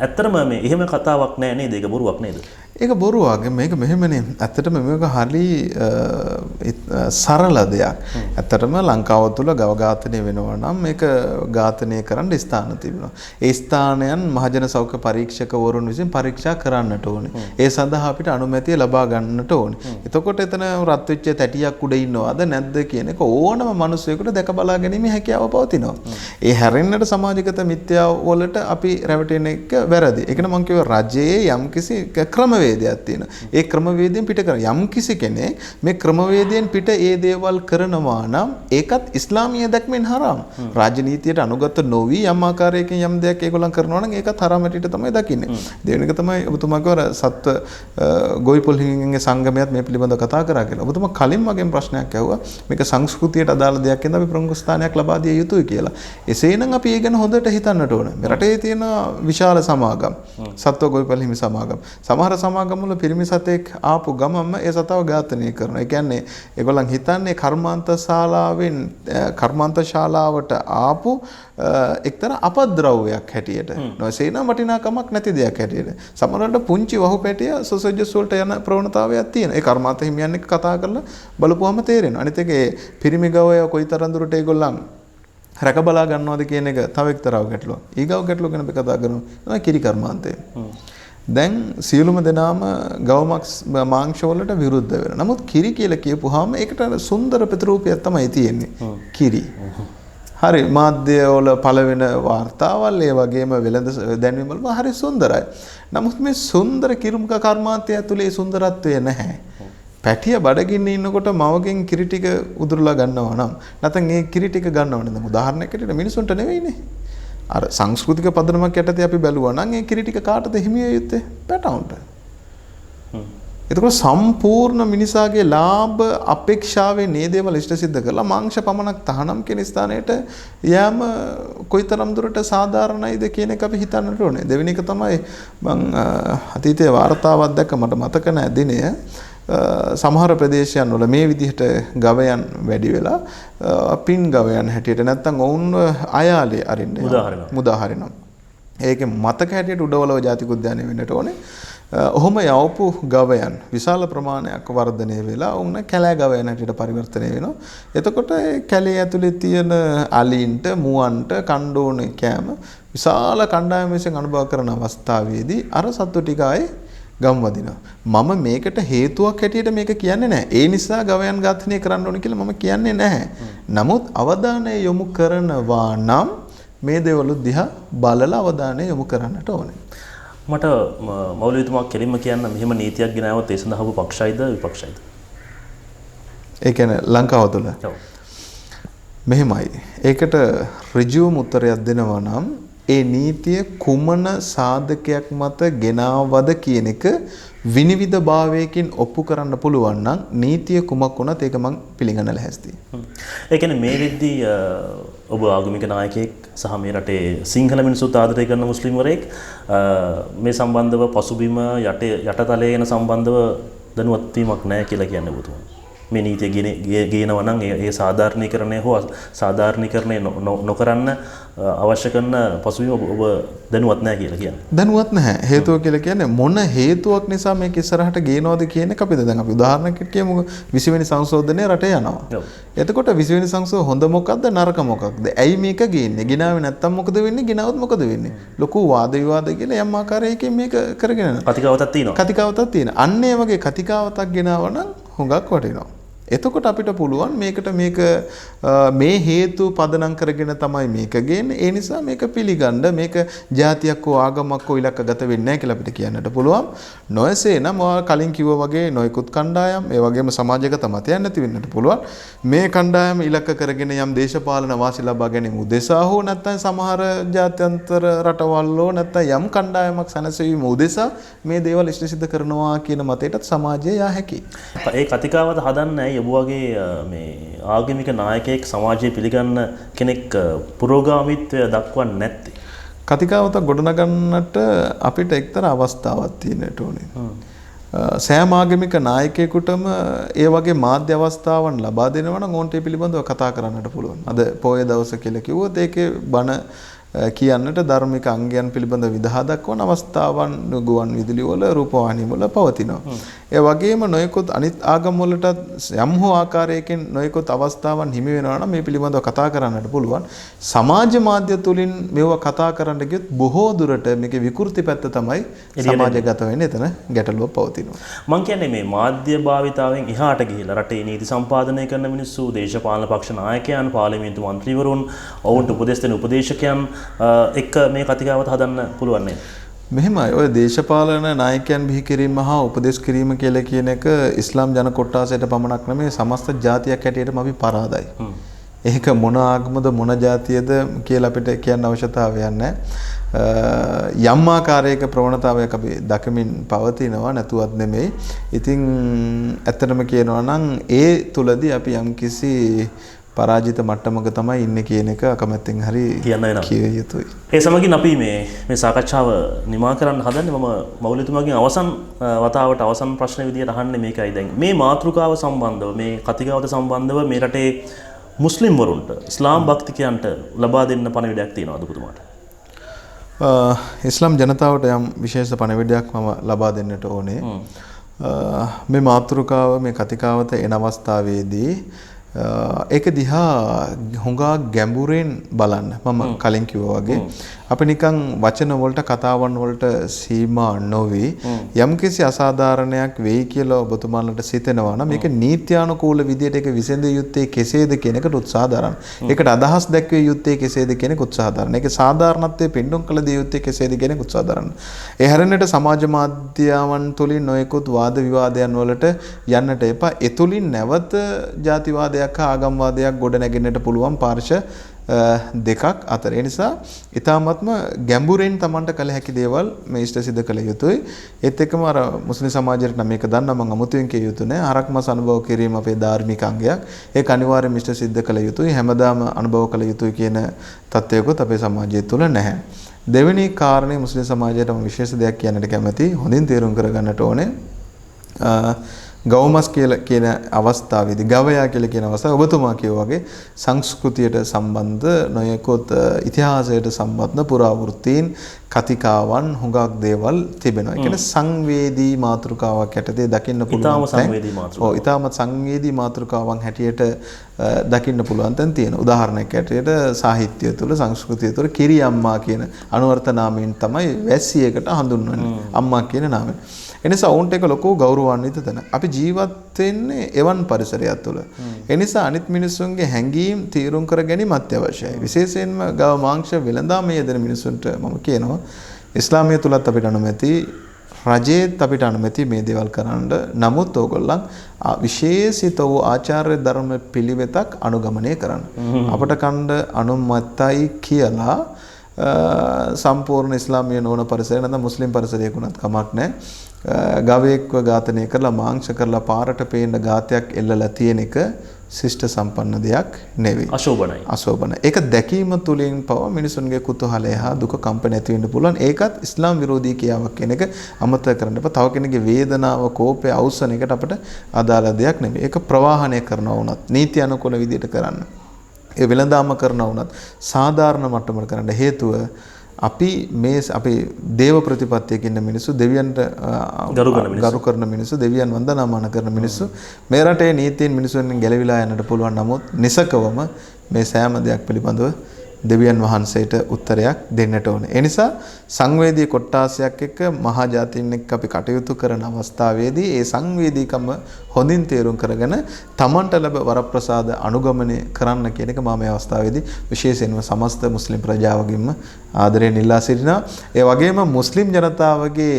ඇත්තටම මේ එහෙම කතාවක් නෑ නේද? ඒක බොරුවක් නේද? ඒක බොරුවක්. මේක මෙහෙමනේ. ඇත්තටම මේක හරි සරල දෙයක්. ඇත්තටම ලංකාව තුළ ගව ඝාතනය වෙනවා නම් මේක ඝාතනය කරන්න ස්ථාන තිබෙනවා. ඒ ස්ථානයන් මහජන සෞඛ්‍ය පරීක්ෂකවරුන් විසින් පරීක්ෂා කරන්නට ඕනේ. ඒ සඳහා අපිට අනුමැතිය ලබා ගන්නට ඕනේ. එතකොට එතන රත් වෙච්ච තැටියක් උඩ ඉන්නවද නැද්ද කියන එක ඕනම මිනිසෙකුට දැක බලා ගැනීමේ හැකියාව පවතිනවා. ඒ හැරෙන්නට සමාජගත මිත්‍යාව වලට අපි රැවටෙන එක වැරදි. ඒකන මම කියව රජයේ යම්කිසි ක්‍රමවේදයක් තියෙනවා. ඒ ක්‍රමවේදයෙන් පිට කරන යම්කිසි කෙනෙක් මේ ක්‍රමවේදයෙන් පිට ඒ දේවල් කරනවා නම් ඒකත් ඉස්ලාමීය දැක්මෙන් හරාම්. රාජනීතියට අනුගත නොවි යම් ආකාරයකින් යම් දෙයක් ඒගොල්ලන් කරනවා නම් ඒකත් හරාම් හැටියට තමයි දකින්නේ. දෙවෙනි එක තමයි ඔබතුමා කියවර සත්ව ගොවිපොළ හිමියන්ගේ සංගමයත් මේ පිළිබඳව කතා කරා කියලා. ඔබතුමා කලින් මගෙන් ප්‍රශ්නයක් ඇහුවා මේක සංස්කෘතියට අදාළ දෙයක් නේද අපි ප්‍රමුඛ ස්ථානයක් ලබා දිය යුතුයි කියලා. එසේනම් අපි ඒ ගැන හොඳට හිතන්නට ඕන. මේ රටේ තියෙන විශාල සමාගම් සත්ව ගොවිපොළ හිමි සමාගම්. සමහර සමාගම් වල පිරිමි සතෙක් ආපු ගමන්ම ඒ සතව ඝාතනය කරනවා. ඒ කියන්නේ ඒගොල්ලන් හිතන්නේ කර්මාන්ත ශාලාවට ආපු එක්තරා අපද්‍රව්‍යයක් හැටියට. නොසේනම් වටිනාකමක් නැති දෙයක් හැටියට. සමහරවිට පුංචි වහු පැටිය සොසේජස් වලට යන ප්‍රවණතාවයක් තියෙනවා. ඒ කර්මාන්ත හිමියන් එක්ක කතා කරලා බලපුවම තේරෙනවා. අනිත් එක ඒ පිරිමි ගවය කොයිතරම් දුරට ඒගොල්ලන් රැක බලා ගන්නවද කියන එක තව එක්තරා ගැටලුවක්. ඊගව ගැටලුව ගැන අපි කතා කරමු. තමයි කිරි කර්මාන්තය. දැන් සියලුම දෙනාම ගව මාංශ වලට විරුද්ධ වෙනවා. නමුත් කිරි කියලා කියපුවාම ඒකට සුන්දර ප්‍රතිරූපයක් තමයි තියෙන්නේ. කිරි. හරි මාධ්‍ය වල පළවෙන වාර්තාවල් ඒ වගේම වෙළඳ දැන්වීම් වල හරි සුන්දරයි. නමුත් මේ සුන්දර කිරුම්ක කර්මාන්තය ඇතුලේ සුන්දරත්වය නැහැ. පැටිය බඩගින්න ඉන්නකොට මවගෙන් කිරි ටික උදුරලා ගන්නවා නම් නැත්නම් ඒ කිරි ටික ගන්නව නේද? උදාහරණයක් ඇටියට මිනිසුන්ට නෙවෙයිනේ. අර සංස්කෘතික පදනමක් යටතේ අපි බැලුවා නම් ඒ කිරි ටික කාටද හිමිය යුත්තේ? පැටවුන්ට. එතකොට සම්පූර්ණ මිනිසාගේ ලාභ අපේක්ෂාවෙන් මේ දේවල් ඉෂ්ට සිද්ධ කරලා මාංශ පමණක් තහනම් කියන ස්ථානයට යෑම කොයිතරම් දුරට සාධාරණයිද කියන එක අපි හිතන්නට ඕනේ. දෙවෙනි එක තමයි මම අතීතයේ වාර්තාවක් දැක්ක මට මතක නැහැ දිනය. සමහර ප්‍රදේශයන් වල මේ විදිහට ගවයන් වැඩි වෙලා පින් ගවයන් හැටියට නැත්නම් ඔවුන් අයාලේ අරින්න මුදාහරිනවා. ඒකේ මතක හැටියට උඩවලව ජාතික උද්‍යානය වෙන්නට ඕනේ. ඔහොම යවපු ගවයන් විශාල ප්‍රමාණයක් වර්ධනය වෙලා ඔවුන් කැලෑ ගවයන් හැටියට පරිවර්තනය වෙනවා. එතකොට කැලේ ඇතුලේ තියෙන අලින්ට මුවන්ට කණ්ඩ ඕනේ කෑම විශාල කණ්ඩායම විසින් අනුභව කරන අවස්ථාවේදී අර සත්තු ටික ආයේ ගම් වදිනවා. මම මේකට හේතුවක් හැටියට මේක කියන්නේ නැහැ. ඒ නිසා ගවයන් ඝාතනය කරන්න ඕනේ කියලා මම කියන්නේ නැහැ. නමුත් අවධානය යොමු කරනවා නම් මේ දේවල් දිහා බලලා අවධානය යොමු කරන්නට ඕනේ. මට මෞලවිතුමා කෙලින්ම කියන්න මෙහෙම නීතියක් ගෙනාවොත් ඒ සඳහා පක්ෂයිද විපක්ෂයිද? ඒ කියන්නේ ලංකාව තුළ. ඔව්. මෙහෙමයි. ඒකට ඍජුවම උත්තරයක් දෙනවා නම් ඒ නීතිය කුමන සාධකයක් මත ගෙනාවද කියන එක විනිවිද භාවයකින් ඔප්පු කරන්න පුළුවන් නම් නීතිය කුමක් වුණත් ඒක මම පිළිගන්න ලැහැස්තියි. ඒ කියන්නේ මේ වෙද්දී ඔබ ආගමික නායකයෙක් සහ මේ රටේ සිංහල මිනිස්සුත් ආදරය කරන මුස්ලිම්වරයෙක් මේ සම්බන්ධව පසුබිම යටතලයේ යන සම්බන්ධව දැනුවත් වීමක් නැහැ කියලා කියන්නේ ඔබතුමා. මේ නීතිය ගේනවා නම් ඒ සාධාරණීකරණය හෝ සාධාරණීකරණය නොකරන්න අවශ්‍ය කරන පසුබිම ඔබ දැනුවත් නැහැ කියලා කියන්නේ. දැනුවත් නැහැ. හේතුව කියලා කියන්නේ මොන හේතුවක් නිසා මේක ඉස්සරහට ගේනවද කියන එක අපිට දැන් අපි උදාහරණයක් කියමු 20 වෙනි සංශෝධනයේ රටේ යනවා. එතකොට 20 වෙනි සංශෝධන හොඳ මොකක්ද නරක මොකක්ද? ඇයි මේක ගේන්නේ? ගිනාවේ නැත්තම් මොකද වෙන්නේ? ගිනාවොත් මොකද වෙන්නේ? ලොකු වාද විවාද කියලා යම් ආකාරයකින් මේක කරගෙන යනවා. කතිකාවතක් තියෙනවා. කතිකාවතක් තියෙනවා. අන්න ඒ වගේ කතිකාවතක් ගෙනාව නම් හුඟක් වටිනවා. එතකොට අපිට පුළුවන් මේකට මේ හේතු පදනම් කරගෙන තමයි මේක ගේන්නේ. ඒ නිසා මේක පිළිගන්න මේක ජාතියක් හෝ ආගමක් හෝ ඉලක්කගත වෙන්නේ නැහැ කියලා අපිට කියන්නට පුළුවන්. නොයසේ නම් කලින් කිව්වා වගේ නොයෙකුත් කණ්ඩායම් ඒ වගේම සමාජගත මතයන් නැති වෙන්නට පුළුවන්. මේ කණ්ඩායම ඉලක්ක කරගෙන යම් දේශපාලන වාසි ලබා ගැනීම උදෙසා හෝ නැත්නම් සමහර ජාත්‍යන්තර රටවල් හෝ නැත්නම් යම් කණ්ඩායමක් සැනසීම උදෙසා මේ දේවල් ඉෂ්ට සිද්ධ කරනවා කියන මතයටත් සමාජය යා හැකියි. ඒ කතිකාවත හදන්නේ ඔබ වගේ මේ ආගමික නායකයෙක් සමාජයේ පිළිගන්න කෙනෙක් පුරෝගාමීත්වය දක්වන්නේ නැත්තේ. කතිකාවතක් ගොඩනගන්නට අපිට එක්තරා අවස්ථාවක් තියෙන්නට ඕනේ. සෑම ආගමික නායකයෙකුටම ඒ වගේ මාධ්‍ය අවස්ථාවන් ලබා දෙනවා නම් ඕන්ට පිළිබඳව කතා කරන්නට පුළුවන්. අද පොයේ දවස කියලා කිව්වොත් ඒකේ බණ කියන්නට ධර්මික අංගයන් පිළිබඳ විදහා දක්වන අවස්ථාවන් ගුවන් විදුලි වල රූපවාහිනී වල පවතිනවා. ඒ වගේම නොයෙකුත් අනිත් ආගම් වලට යම් හෝ ආකාරයකින් නොයෙකුත් අවස්ථාවන් හිමි වෙනවා නම් මේ පිළිබඳව කතා කරන්නට පුළුවන්. සමාජ මාධ්‍ය තුලින් මේව කතා කරන්න ගියොත් බොහෝ දුරට මේකේ විකෘති පැත්ත තමයි සමාජගත වෙන්නේ. එතන ගැටලුවක් පවතිනවා. මම කියන්නේ මේ මාධ්‍ය භාවිතාවෙන් එහාට ගිහිලා රටේ නීති සම්පාදනය කරන මිනිස්සු, දේශපාලන පක්ෂ නායකයන්, පාර්ලිමේන්තු මන්ත්‍රීවරුන්, ඔවුන්ට උපදෙස් දෙන උපදේශකයන් එක්ක මේ කතිකාවත හදන්න පුළුවන් නේද? මෙහෙමයි. ඔය දේශපාලන නායකයන් බිහි කිරීම හා උපදෙස් කිරීම කියලා කියන එක ඉස්ලාම් ජන කොට්ටාසයට පමණක් නෙමෙයි සමස්ත ජාතියක් හැටියටම අපි පරාදයි. ඒක මොන ආගමද මොන ජාතියද කියලා අපිට කියන්න අවශ්‍යතාවයක් නැහැ. යම් ආකාරයක ප්‍රවණතාවයක් අපි දකමින් පවතිනවා නැතුවත් නෙමෙයි. ඉතින් ඇත්තටම කියනවා නම් ඒ තුලදී අපි යම්කිසි පරාජිත මට්ටමක තමයි ඉන්නේ කියන එක අකමැත්තෙන් හරි කිය යුතුයි. ඒ සමගින් අපි මේ සාකච්ඡාව නිමා කරන්න හදන්නේ. මම මෞලිතුමාගෙන් අවසන් වතාවට අවසන් ප්‍රශ්න විදියට අහන්නේ මේකයි. දැන් මේ මාතෘකාව සම්බන්ධව මේ කතිකාවත සම්බන්ධව මේ රටේ මුස්ලිම් වරුන්ට ඉස්ලාම් භක්තිකයන්ට ලබා දෙන්න පණිවිඩයක් තියෙනවද පුතුමාට? ඉස්ලාම් ජනතාවට යම් විශේෂ පණිවිඩයක් මම ලබා දෙන්නට ඕනේ. මේ මාතෘකාව මේ කතිකාවත එන අවස්ථාවේදී ඒක දිහා හුඟා ගැඹුරෙන් බලන්න. මම කලින් කිව්වා වගේ අපි නිකන් වචන වලට කතාවන් වලට සීමා නොවි යම්කිසි අසාධාරණයක් වෙයි කියලා ඔබතුමාලට සිතෙනවා නම් මේක නීත්‍යානුකූල විදියට ඒක විසඳිය යුත්තේ කෙසේද කියන එකට උත්සාහ දරන්න. ඒකට අදහස් දැක්විය යුත්තේ කෙසේද කියන එක උත්සාහ දරන්න. ඒක සාධාරණත්වයේ පෙන්වන්න කළ දිය යුත්තේ කෙසේද කියන එක උත්සාහ දරන්න. ඒ හැරෙන්නට සමාජ මාධ්‍යයන් තුලින් නොයෙකුත් වාද විවාදයන් වලට යන්නට එපා. ඒ තුලින් නැවත ජාතිවාදයක් හා ආගම්වාදයක් ගොඩ නැගෙන්නට පුළුවන් පාර්ශව දෙකක් අතර. ඒ නිසා ඊ타මත්ම ගැඹුරෙන් Tamanට කළ හැකි දේවල් මේ ඉෂ්ට සිද්ධ කළ යුතුයි. ඒත් එක්කම අර මුස්ලිම් සමාජයට නම් මේක දන්නා මම අමුතුවෙන් කිය යුතු නෑ. හරක් මස් අනුභව කිරීම අපේ ධාර්මික අංගයක්. ඒක අනිවාර්යයෙන්ම ඉෂ්ට සිද්ධ කළ යුතුයි. හැමදාම අනුභව කළ යුතුයි කියන තත්ත්වයකොත් අපේ සමාජය තුළ නැහැ. දෙවෙනි කාරණේ මුස්ලිම් සමාජයට මම විශේෂ දෙයක් කියන්නට කැමතියි. හොඳින් තේරුම් කරගන්නට ඕනේ. ගවමස් කියලා කියන අවස්ථාවේදී ගවයා කියලා කියන අවස්ථාව ඔබතුමා කියෝ වගේ සංස්කෘතියට සම්බන්ධ නොයෙකුත් ඉතිහාසයට සම්බන්ධ පුරාවෘත්තීන් කතිකාවන් හුඟක් දේවල් තිබෙනවා. ඒ කියන්නේ සංවේදී මාතෘකාවක් හැටියට දකින්න පුළුවන්. ඊටාම සංවේදී මාතෘකාවක්. ඔව් ඊටාම සංවේදී මාතෘකාවන් හැටියට දකින්න පුළුවන් තැන් තියෙනවා. උදාහරණයක් හැටියට සාහිත්‍යය තුළ සංස්කෘතිය තුළ කිරියම්මා කියන අනුවර්ත නාමයෙන් තමයි වැස්සියකට හඳුන්වන්නේ. අම්මා කියන නාමයෙන්. එනිසා ඔවුන්ට එක ලොකු ගෞරවාන්විත තැන. අපි ජීවත් වෙන්නේ එවන් පරිසරයක් තුළ. එනිසා අනිත් මිනිස්සුන්ගේ හැඟීම් තීරුම් කර ගැනීම අත්‍යවශ්‍යයි. විශේෂයෙන්ම ගව මාංශ වෙළඳාම යෙදෙන මිනිස්සුන්ට මම කියනවා ඉස්ලාමීය තුලත් අපිට අනුමැති රජයේත් අපිට අනුමැති මේ දේවල් කරන්න. නමුත් ඕගොල්ලන් විශේෂිත වූ ආචාර්ය ධර්ම පිළිවෙතක් අනුගමනය කරන්න. අපට කණ්ඩ අනුමතයි කියලා සම්පූර්ණ ඉස්ලාමීය නොවන පරිසරයක නැත්නම් මුස්ලිම් පරිසරයක උනත් කමක් නැහැ. ගවයෙක්ව ඝාතනය කරලා මාංශ කරලා පාරට පේන ඝාතයක් එල්ලලා තියෙන එක ශිෂ්ට සම්පන්න දෙයක් නෙවෙයි. අශෝභනයි. අශෝභනයි. ඒක දැකීම තුළින් පව මිනිසුන්ගේ කුතුහලය හා දුක කම්පන ඇති වෙන්න පුළුවන්. ඒකත් ඉස්ලාම් විරෝධී ක්‍රියාවක් කියන එක අමතක කරන්න එපා. තව කෙනෙකුගේ වේදනාව, කෝපය අවසන් එකට අපිට අදාළ දෙයක් නෙවෙයි. ඒක ප්‍රවාහනය කරනවා වුණත් නීති අනුකූල විදිහට කරන්න. ඒ වෙළඳාම කරනවා වුණත් සාධාරණ මට්ටමකට කරන්න හේතුව අපි දේව ප්‍රතිපත්තියක ඉන්න මිනිස්සු, දෙවියන්ට ගරු කරන මිනිස්සු, දෙවියන් වන්දනාමාන කරන මිනිස්සු මේ රටේ නීතියෙන් මිනිසුන්ගෙන් ගැලවිලා යන්නට පුළුවන්. නමුත් නිසකවම මේ සෑම දෙයක් පිළිබඳව දෙවියන් වහන්සේට උත්තරයක් දෙන්නට ඕනේ. ඒ නිසා සංවේදී කොට්ටාසයක් එක්ක මහා ජාතීන් එක්ක අපි කටයුතු කරන අවස්ථාවේදී ඒ සංවේදීකම හොඳින් තේරුම් කරගෙන තමන්ට ලැබ වරප්‍රසාද අනුගමනය කරන්න කියන එක මම මේ අවස්ථාවේදී විශේෂයෙන්ම සමස්ත මුස්ලිම් ප්‍රජාවගෙන්ම ආදරයෙන් ඉල්ලා සිටිනවා. ඒ වගේම මුස්ලිම් ජනතාවගේ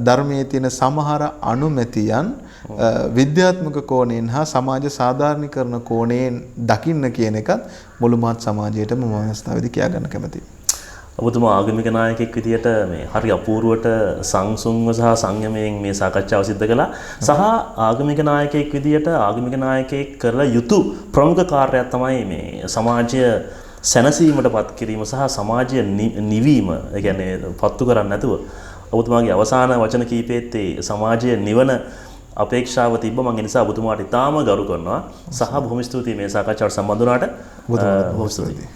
ධර්මයේ තියෙන සමහර අනුමැතියන් විද්‍යාත්මක කෝණයෙන් හා සමාජ සාධාරණීකරණ කෝණයෙන් දකින්න කියන එකත් මුළු මහත් සමාජයේටම මම අවස්ථාවේදී කියා ගන්න කැමතියි. ඔබතුමා ආගමික නායකයෙක් විදියට මේ හරි අපූර්වට සංසුන්ව සහ සංයමයෙන් මේ සාකච්ඡාව සිදු කළා. සහ ආගමික නායකයෙක් විදියට ආගමික නායකයෙක් කරලා යුතු ප්‍රමුඛ කාර්යයක් තමයි මේ සමාජය සැනසීමටපත් කිරීම සහ සමාජය නිවීම. ඒ කියන්නේ පත්තු කරන්නේ නැතුව ඔබතුමාගේ අවසාන වචන කීපෙත් ඒ සමාජය නිවන අපේක්ෂාව තිබ්බ. මම ඒ නිසා ඔබතුමාට ඉතාම ගරු කරනවා සහ බොහොම ස්තුතියි මේ සාකච්ඡාවට සම්බන්ධ වුණාට. බොහොම ස්තුතියි.